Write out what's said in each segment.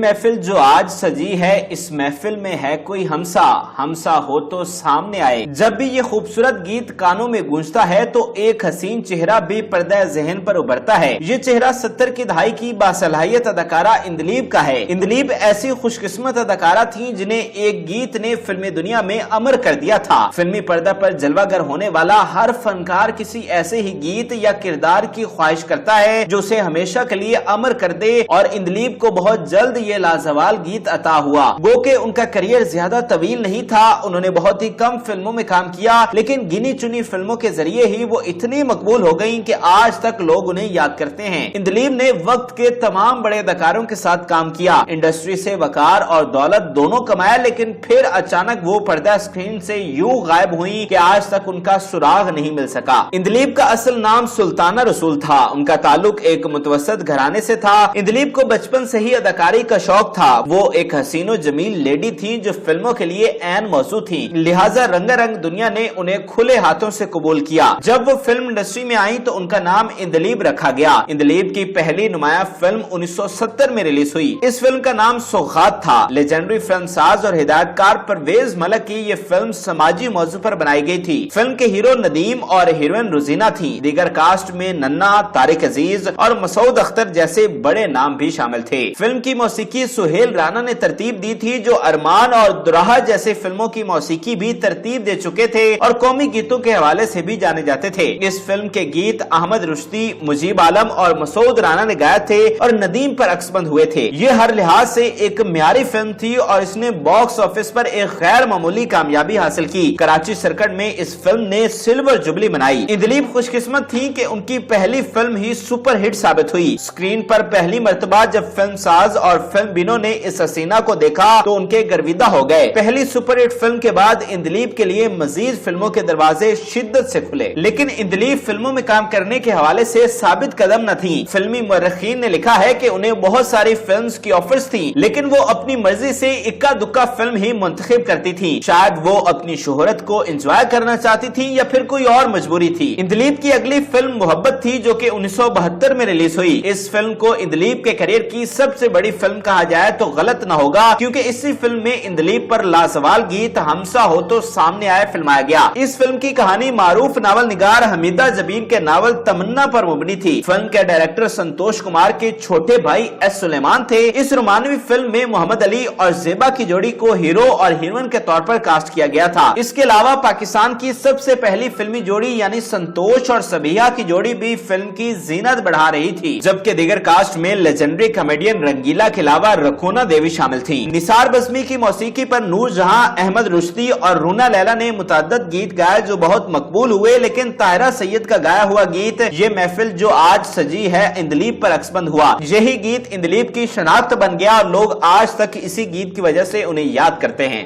محفل جو آج سجی ہے اس محفل میں ہے کوئی ہمسا ہو تو سامنے آئے۔ جب بھی یہ خوبصورت گیت کانوں میں گونجتا ہے تو ایک حسین چہرہ بھی پردہ ذہن پر ابھرتا ہے۔ یہ چہرہ 70 کی دہائی کی باصلاحیت اداکارہ اندلیب کا ہے۔ اندلیب ایسی خوش قسمت اداکارہ تھی جنہیں ایک گیت نے فلمی دنیا میں امر کر دیا تھا۔ فلمی پردہ پر جلوہ گر ہونے والا ہر فنکار کسی ایسے ہی گیت یا کردار کی خواہش کرتا ہے جو اسے ہمیشہ کے لیے امر کر دے، اور اندلیب کو بہت جلد یہ لازوال گیت عطا ہوا۔ گو کہ ان کا کریئر زیادہ طویل نہیں تھا، انہوں نے بہت ہی کم فلموں میں کام کیا، لیکن گنی چنی فلموں کے ذریعے ہی وہ اتنی مقبول ہو گئیں کہ آج تک لوگ انہیں یاد کرتے ہیں۔ اندلیب نے وقت کے تمام بڑے اداکاروں کے ساتھ کام کیا، انڈسٹری سے وقار اور دولت دونوں کمایا، لیکن پھر اچانک وہ پردہ اسکرین سے یوں غائب ہوئی کہ آج تک ان کا سراغ نہیں مل سکا۔ اندلیب کا اصل نام سلطانہ رسول تھا، ان کا تعلق ایک متوسط گھرانے سے تھا۔ اندلیب کو بچپن سے ہی اداکاری کا شوق تھا، وہ ایک حسین و جمیل لیڈی تھی جو فلموں کے لیے عین موضوع تھی، لہٰذا رنگا رنگ دنیا نے انہیں کھلے ہاتھوں سے قبول کیا۔ جب وہ فلم انڈسٹری میں آئیں تو ان کا نام اندلیب رکھا گیا۔ اندلیب کی پہلی نمایاں فلم 1970 میں ریلیز ہوئی۔ اس فلم کا نام سوغات تھا۔ لیجنڈری فلم ساز اور ہدایت کار پرویز ملک کی یہ فلم سماجی موضوع پر بنائی گئی تھی۔ فلم کے ہیرو ندیم اور ہیروئن روزینہ تھی۔ دیگر کاسٹ میں ننا، طارق عزیز اور مسعود اختر جیسے بڑے نام بھی شامل تھے۔ فلم کی موسیقی سہیل رانا نے ترتیب دی تھی، جو ارمان اور دراہا جیسے فلموں کی موسیقی بھی ترتیب دے چکے تھے اور قومی گیتوں کے حوالے سے بھی جانے جاتے تھے۔ اس فلم کے گیت احمد رشدی، مجیب عالم اور مسعود رانا نے گائے تھے اور ندیم پر عکس بند ہوئے تھے۔ یہ ہر لحاظ سے ایک معیاری فلم تھی اور اس نے باکس آفس پر ایک غیر معمولی کامیابی حاصل کی۔ کراچی سرکٹ میں اس فلم نے سلور جبلی منائی۔ اندلیب خوش قسمت تھی کہ ان کی پہلی فلم ہی سپر ہٹ ثابت ہوئی۔ اسکرین پر پہلی مرتبہ جب فلم ساز اور فلم بینوں نے اس حسینہ کو دیکھا تو ان کے گرویدہ ہو گئے۔ پہلی سپر ہٹ فلم کے بعد اندلیب کے لیے مزید فلموں کے دروازے شدت سے کھلے، لیکن اندلیب فلموں میں کام کرنے کے حوالے سے ثابت قدم نہ تھی۔ فلمی مورخین نے لکھا ہے کہ انہیں بہت ساری فلمز کی آفرز تھی، لیکن وہ اپنی مرضی سے اکا دکا فلم ہی منتخب کرتی تھی۔ شاید وہ اپنی شہرت کو انجوائے کرنا چاہتی تھی یا پھر کوئی اور مجبوری تھی۔ اندلیب کی اگلی فلم محبت تھی جو کہ 1972 میں ریلیز ہوئی۔ اس فلم کو اندلیب کے کیریئر کی سب سے بڑی فلم کہا جائے تو غلط نہ ہوگا، کیونکہ اسی فلم میں اندلیب پر لازوال گیت ہمسا ہو تو سامنے آئے فلمایا گیا۔ اس فلم کی کہانی معروف ناول نگار حمیدہ جبین کے ناول تمنا پر مبنی تھی۔ فلم کے ڈائریکٹر سنتوش کمار کے چھوٹے بھائی ایس سلیمان تھے۔ اس رومانوی فلم میں محمد علی اور زیبا کی جوڑی کو ہیرو اور ہیروئن کے طور پر کاسٹ کیا گیا تھا۔ اس کے علاوہ پاکستان کی سب سے پہلی فلمی جوڑی یعنی سنتوش اور سبیہ کی جوڑی بھی فلم کی زینت بڑھا رہی تھی، جبکہ دیگر کاسٹ میں لیجنڈری کامیڈین رنگیلا کے علاوہ رکونا دیوی شامل تھی۔ نثار بزمی کی موسیقی پر نور جہاں، احمد رشدی اور رونا لیلا نے متعدد گیت گائے جو بہت مقبول ہوئے، لیکن طاہرہ سید کا گایا ہوا گیت یہ محفل جو آج سجی ہے اندلیب پر عکس بند ہوا۔ یہی گیت اندلیب کی شناخت بن گیا اور لوگ آج تک اسی گیت کی وجہ سے انہیں یاد کرتے ہیں۔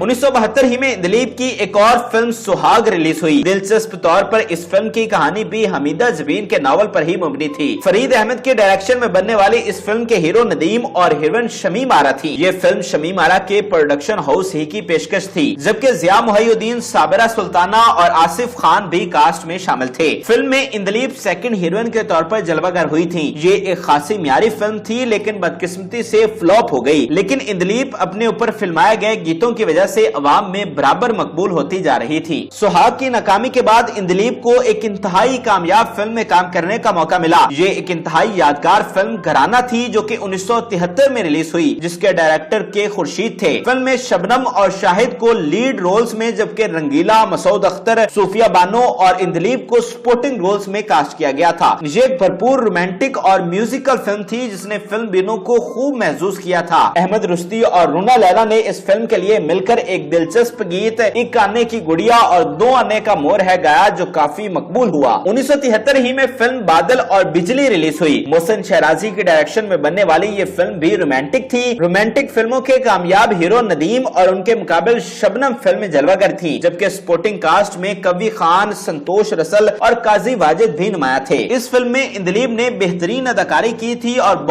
1972 ہی میں اندلیب کی ایک اور فلم سہاگ ریلیز ہوئی۔ دلچسپ طور پر اس فلم کی کہانی بھی حمیدہ جبین کے ناول پر ہی مبنی تھی۔ فرید احمد کے ڈائریکشن میں بننے والی اس فلم کے ہیرو ندیم اور ہیروئن شمیم آرا تھی۔ یہ فلم شمیم آرا کے پروڈکشن ہاؤس ہی کی پیشکش تھی، جبکہ ضیاء محی الدین، صابرہ سلطانہ اور آصف خان بھی کاسٹ میں شامل تھے۔ فلم میں اندلیب سیکنڈ ہیروئن کے طور پر جلوہ گر ہوئی تھی۔ یہ ایک خاصی معیاری فلم تھی لیکن بدقسمتی سے فلاپ ہو گئی، لیکن اندلیب اپنے اوپر فلمائے گئے گیتوں کی وجہ سے عوام میں برابر مقبول ہوتی جا رہی تھی۔ سہاگ کی ناکامی کے بعد اندلیب کو ایک انتہائی کامیاب فلم میں کام کرنے کا موقع ملا۔ یہ ایک انتہائی یادگار فلم گھرانہ تھی جو کہ 1973 میں ریلیز ہوئی، جس کے ڈائریکٹر کے خورشید تھے۔ فلم میں شبنم اور شاہد کو لیڈ رولز میں، جبکہ رنگیلا، مسعود اختر، صوفیہ بانو اور اندلیب کو سپورٹنگ رولز میں کاسٹ کیا گیا تھا۔ یہ بھرپور رومانٹک اور میوزیکل فلم تھی جس نے فلم بینوں کو خوب محظوظ کیا تھا۔ احمد رشدی اور رونا لیلا نے اس فلم کے لیے مل کر ایک دلچسپ گیت ایک آنے کی گڑیا اور دو آنے کا مور ہے گایا جو کافی مقبول ہوا۔ 1973 ہی میں فلم بادل اور بجلی ریلیز ہوئی۔ محسن شہرازی کی ڈائریکشن میں بننے والی یہ فلم بھی رومانٹک تھی۔ رومانٹک فلموں کے کامیاب ہیرو ندیم اور ان کے مقابل شبنم فلم میں جلوہ گر تھی، جبکہ سپورٹنگ کاسٹ میں کبھی خان، سنتوش رسل اور قاضی واجد بھی نمایاں تھے۔ اس فلم میں اندلیب نے بہترین اداکاری کی تھی اور